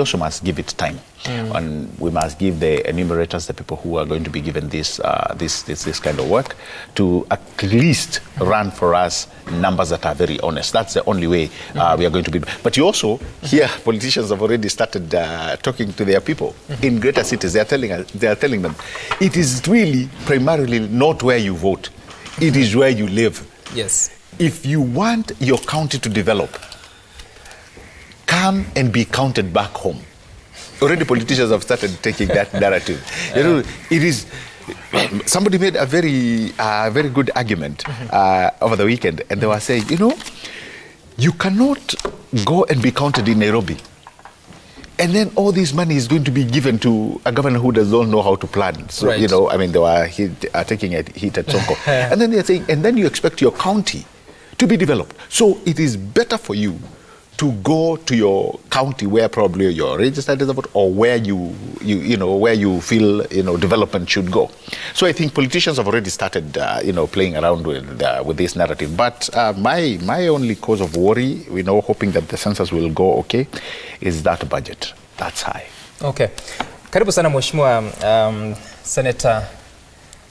also must give it time, and we must give the enumerators, the people who are going to be given this this kind of work, to at least run for us numbers that are very honest. That's the only way we are going to be. But you also hear politicians have already started talking to their people in greater cities. They are telling them, it is really primarily not where you vote, it is where you live. Yes. If you want your county to develop, come and be counted back home. Already politicians have started taking that narrative. You know, it is, somebody made a very good argument over the weekend, and they were saying, you know, you cannot go and be counted in Nairobi, and then all this money is going to be given to a governor who does not know how to plan. So, you know, I mean, they were taking a hit at Sonko. And then they're saying, and then you expect your county to be developed. So it is better for you to go to your county where probably you're registered as a voter, or where where you feel development should go. So I think politicians have already started playing around with this narrative. But my only cause of worry, hoping that the census will go okay, is that budget. That's high. Okay. Karibu sana Mheshimiwa Senator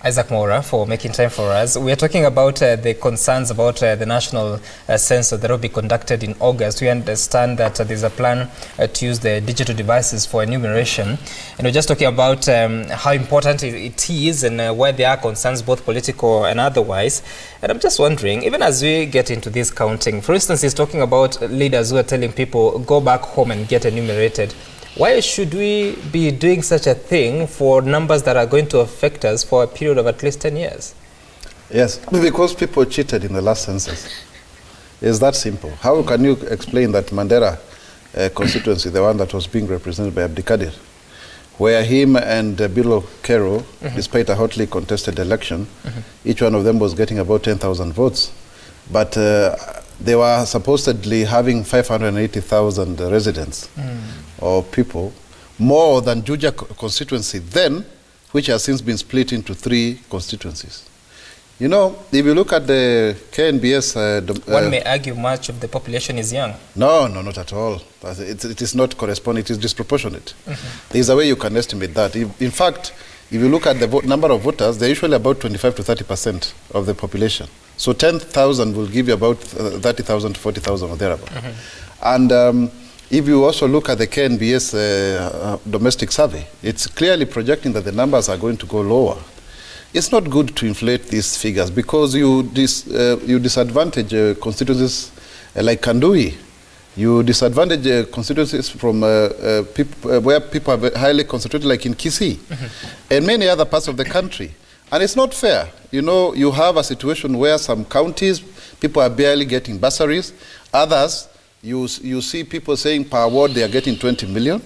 Isaac Mwaura for making time for us. We are talking about the concerns about the national census that will be conducted in August. We understand that there's a plan to use the digital devices for enumeration. And we're just talking about how important it is and where there are concerns, both political and otherwise. And I'm just wondering, even as we get into this counting, for instance, he's talking about leaders who are telling people, go back home and get enumerated. Why should we be doing such a thing for numbers that are going to affect us for a period of at least 10 years? Yes, because people cheated in the last census. It's that simple. How can you explain that Mandera constituency, the one that was being represented by Abdikadir, where him and Bilo Kero, despite a hotly contested election, each one of them was getting about 10,000 votes. But they were supposedly having 580,000 residents or people, more than Juja constituency then, which has since been split into 3 constituencies. You know, if you look at the KNBS... one may argue much of the population is young. No, not at all. It is not corresponding, it is disproportionate. There is a way you can estimate that. In fact, if you look at the number of voters, they're usually about 25 to 30% of the population. So 10,000 will give you about 30,000 to 40,000 or thereabout. And if you also look at the KNBS domestic survey, it's clearly projecting that the numbers are going to go lower. It's not good to inflate these figures because you disadvantage constituencies like Kandui. You disadvantage constituencies from where people are highly concentrated, like in Kisii, and many other parts of the country. And it's not fair. You know, you have a situation where some counties, people are barely getting bursaries. Others, you see people saying per ward they are getting 20 million.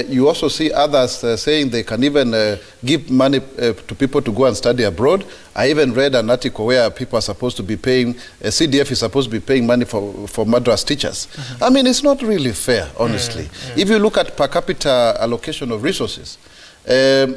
You also see others saying they can even give money to people to go and study abroad. I even read an article where people are supposed to be paying, CDF is supposed to be paying money for Madras teachers. I mean, it's not really fair, honestly. If you look at per capita allocation of resources,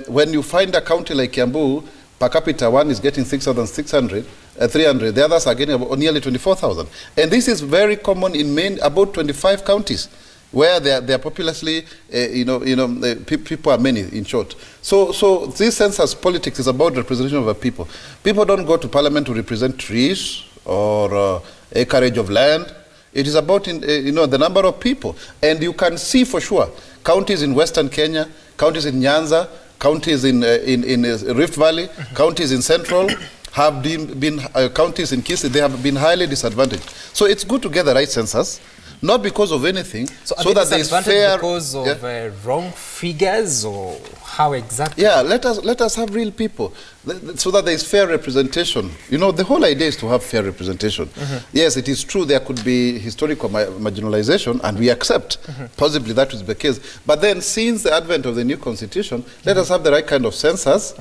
when you find a county like Kiambu, per capita one is getting 6,600, 300. The others are getting about nearly 24,000. And this is very common in about 25 counties where they are populously, people are many, in short. So this census politics is about representation of the people. People don't go to parliament to represent trees or acreage of land. It is about the number of people. And you can see for sure counties in Western Kenya, counties in Nyanza, counties in Rift Valley, counties in Central, have been counties in Kisii, they have been highly disadvantaged. So it's good to get the right census, not because of anything, so that there is fair... because of wrong figures, or how exactly? Yeah, let us have real people, so that there is fair representation. You know, the whole idea is to have fair representation. Yes, it is true there could be historical marginalization, and we accept possibly that is the case. But then, since the advent of the new constitution, let us have the right kind of census,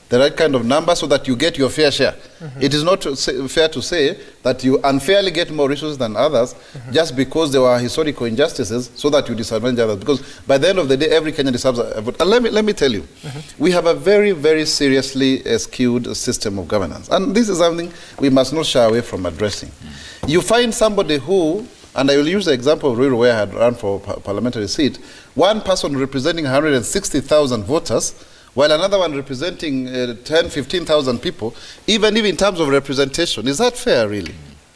the right kind of number, so that you get your fair share. It is not fair to say that you unfairly get more resources than others just because there were historical injustices, so that you disadvantage others. Because by the end of the day, every Kenyan deserves a vote. And let me tell you, we have a very, very seriously skewed system of governance. And this is something we must not shy away from addressing. You find somebody who And I will use the example of Ruiru, where I had run for parliamentary seat. One person representing 160,000 voters, while another one representing 10, 15,000 people, even if in terms of representation. Is that fair, really?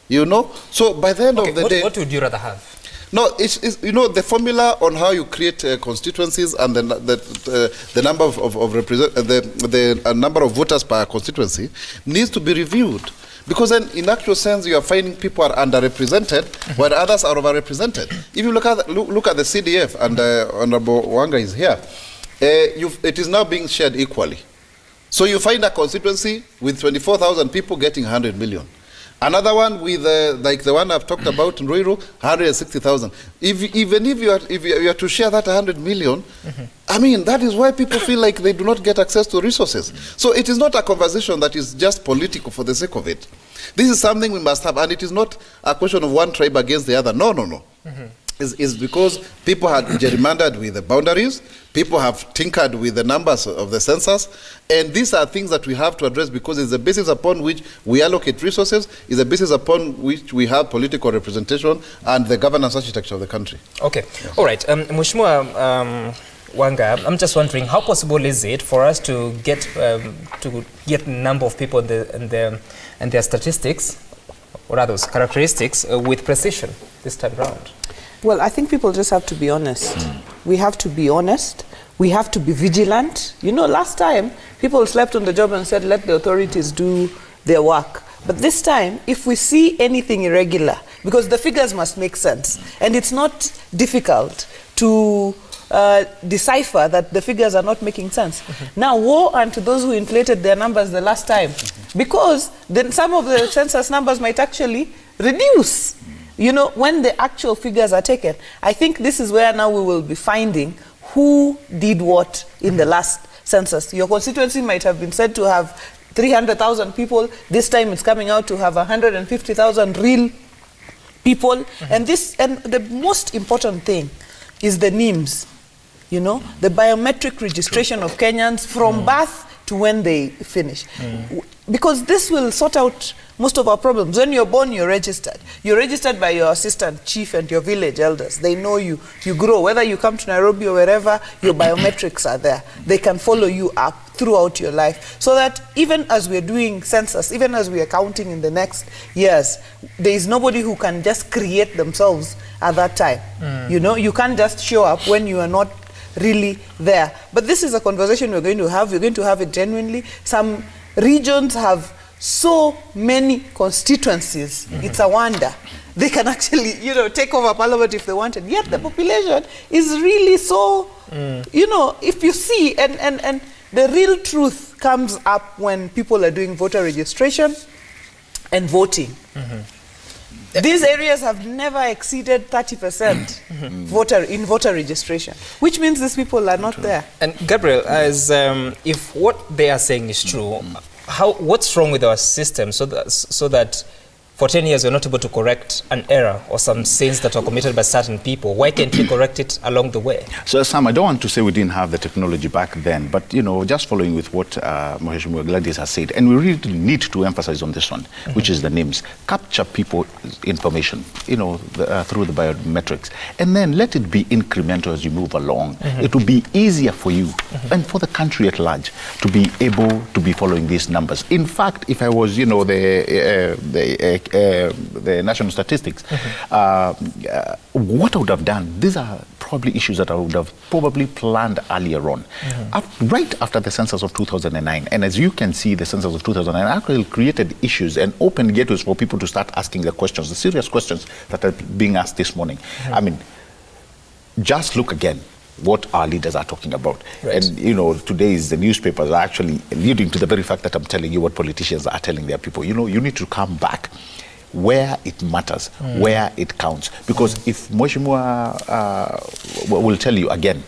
You know? So by the end of the day... What would you rather have? No, it's you know, the formula on how you create constituencies and the number the number of voters per constituency needs to be reviewed, because then in actual sense you are finding people are underrepresented while others are overrepresented. If you look at the CDF, and Honorable Mwaura is here, it is now being shared equally. So you find a constituency with 24,000 people getting 100 million. Another one with, like the one I've talked about in Ruiru, 160,000. Even if you are to share that 100 million, I mean, that is why people feel like they do not get access to resources. So it is not a conversation that is just political for the sake of it. This is something we must have, and it is not a question of one tribe against the other. No, no, no. Is because people had gerrymandered with the boundaries, people have tinkered with the numbers of the census, and these are things that we have to address, because it's the basis upon which we allocate resources, it's the basis upon which we have political representation and the governance architecture of the country. Okay, yes. All right. Mheshimiwa Mwaura, I'm just wondering, how possible is it for us to get the number of people and their statistics, or rather characteristics, with precision this time around? Well, I think people just have to be honest. We have to be honest. We have to be vigilant. You know, last time, people slept on the job and said, let the authorities do their work. But this time, if we see anything irregular, because the figures must make sense, and it's not difficult to decipher that the figures are not making sense. Now, woe unto those who inflated their numbers the last time, because then some of the census numbers might actually reduce. You know, when the actual figures are taken, I think this is where now we will be finding who did what in the last census. Your constituency might have been said to have 300,000 people. This time it's coming out to have 150,000 real people. And the most important thing is the names, you know, the biometric registration of Kenyans from birth to when they finish. Because this will sort out most of our problems. When you're born, you're registered. You're registered by your assistant chief and your village elders. They know you. You grow. Whether you come to Nairobi or wherever, your biometrics are there. They can follow you up throughout your life. So that even as we're doing census, even as we are counting in the next years, there is nobody who can just create themselves at that time. You know, you can't just show up when you are not really there. But this is a conversation we're going to have. We're going to have it genuinely. Some regions have so many constituencies. It's a wonder. They can actually, you know, take over parliament if they wanted. Yet the population is really so, you know, if you see, and the real truth comes up when people are doing voter registration and voting. These areas have never exceeded 30% voter registration, which means these people are not there. And Gabriel, as if what they are saying is true, what's wrong with our system so that for 10 years we're not able to correct an error or some sins that were committed by certain people? Why can't we correct it along the way? So Sam, I don't want to say we didn't have the technology back then, but you know, just following with what Mheshimiwa Gladys has said, and we really need to emphasize on this one, which is the names. Capture people's information, you know, through the biometrics, and then let it be incremental as you move along. It will be easier for you and for the country at large to be able to be following these numbers. In fact, if I was, you know, the national statistics, what I would have done, these are probably issues that I would have probably planned earlier on, right after the census of 2009. And as you can see, the census of 2009 actually created issues and opened gateways for people to start asking the questions, the serious questions that are being asked this morning. I mean, just look again what our leaders are talking about. And, you know, today's the newspapers are actually alluding to the very fact that I'm telling you what politicians are telling their people. You know, you need to come back where it matters, where it counts. Because if Mheshimiwa will tell you again,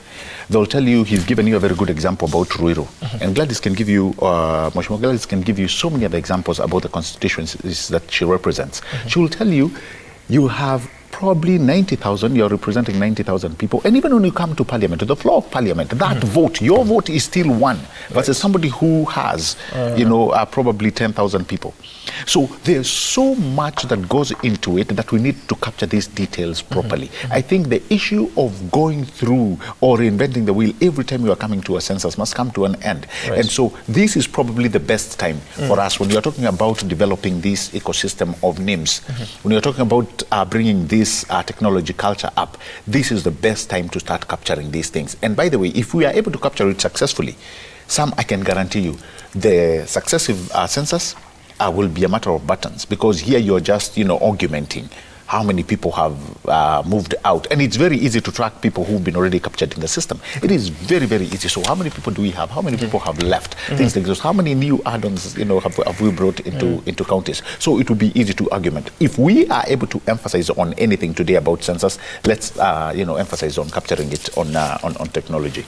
they'll tell you he's given you a very good example about Ruiru. And Gladys can give you, Mheshimiwa Gladys can give you so many other examples about the constituencies that she represents. She will tell you, you have probably 90,000, you're representing 90,000 people. And even when you come to parliament, to the floor of parliament, that vote, your vote is still one versus somebody who has, probably 10,000 people. So there's so much that goes into it that we need to capture these details properly. I think the issue of going through or reinventing the wheel every time you are coming to a census must come to an end. Right. And so this is probably the best time for us when you're talking about developing this ecosystem of names, when you're talking about bringing this technology culture up, this is the best time to start capturing these things. And by the way, if we are able to capture it successfully, Sam, I can guarantee you, the successive census will be a matter of buttons, because here you're just, augmenting how many people have moved out. And it's very easy to track people who've been already captured in the system. It is very, very easy. So how many people do we have? How many people have left? Things like this. How many new add-ons, have we brought into counties? So it will be easy to argument. If we are able to emphasize on anything today about census, let's, emphasize on capturing it on technology.